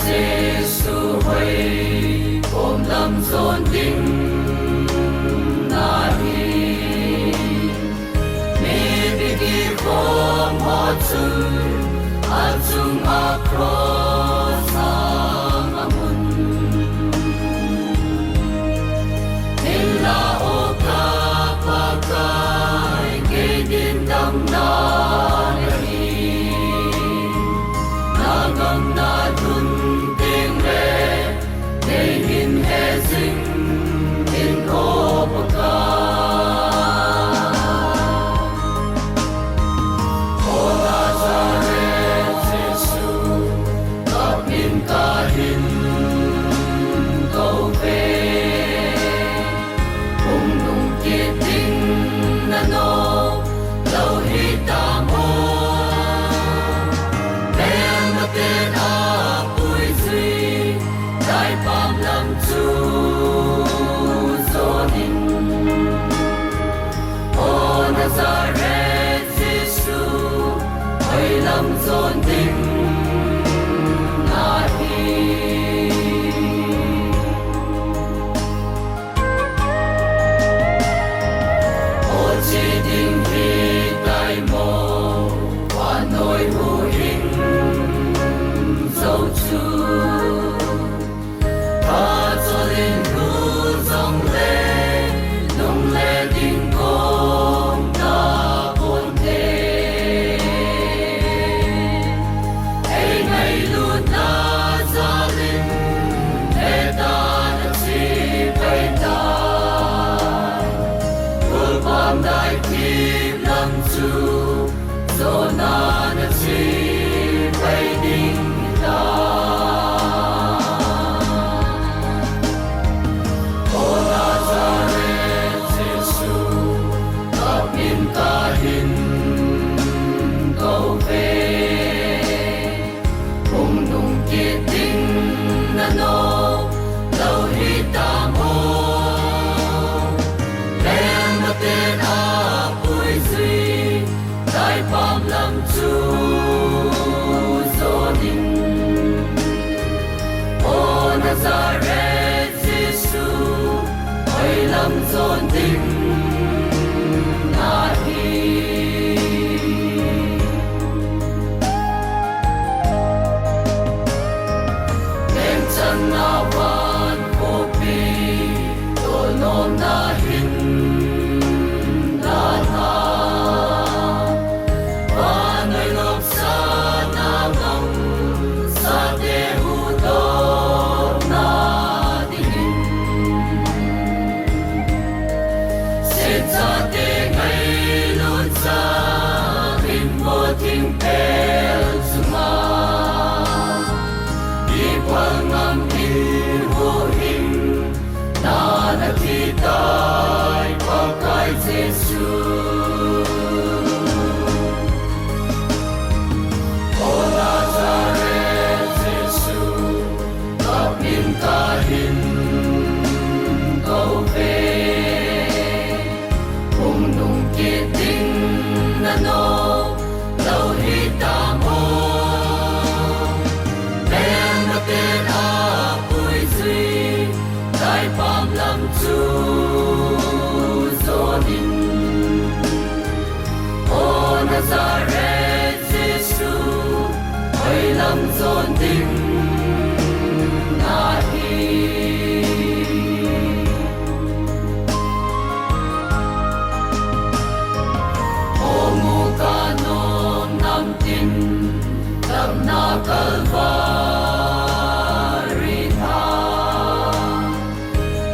Giêsu hay ôm lâm dồn đinh na hi mi bi ki khom ho chu a chung a cross amun illa o ka pa kai ke din dam na lâm dồn đinh na hi ô chi đinh hi tai mô qua nỗi hữu hình dấu chu ta cho linh hữu dòng lệ lung lệ đinh công ta bồn thế đại kim lâm chu do na na chi bay đinh ta o Nazareth Giêsu gặp in ta hin cầu về cùng nung kiệt tinh na no lâu hi ta mô tên a bùi duy đại phạm lâm chu do đình o Nazareth Giêsu ôi lâm dồn đình na hi nên chân na van khô pi tổ nôm na hin Thiên pel suma đi qua ngắm in vô hình na na thi tai qua cái Giêsu o Nazareth Giêsu gặp in ta hin cầu về cùng nung kiệt tinh na no lâu hi ta mô đem na tên a bùi duy đại phạm lâm chu do đình o Nazareth Giêsu ôi lâm dồn đình na hi o mu ca no nam tin đậm na Calvary tha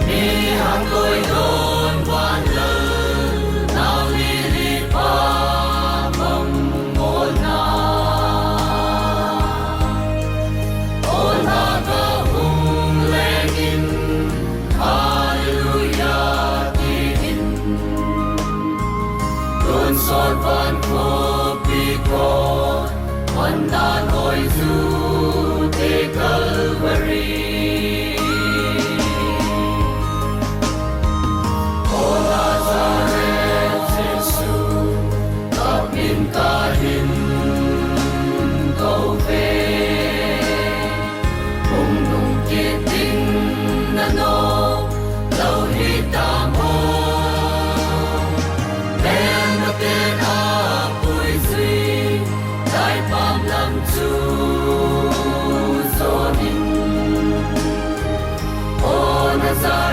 mi hàng đôi đồn quan lớn nào li li pa mong ngôn na ca hùng lê in Hallelujah ti in đồn soi van khô pi conวันนานโอยจู ra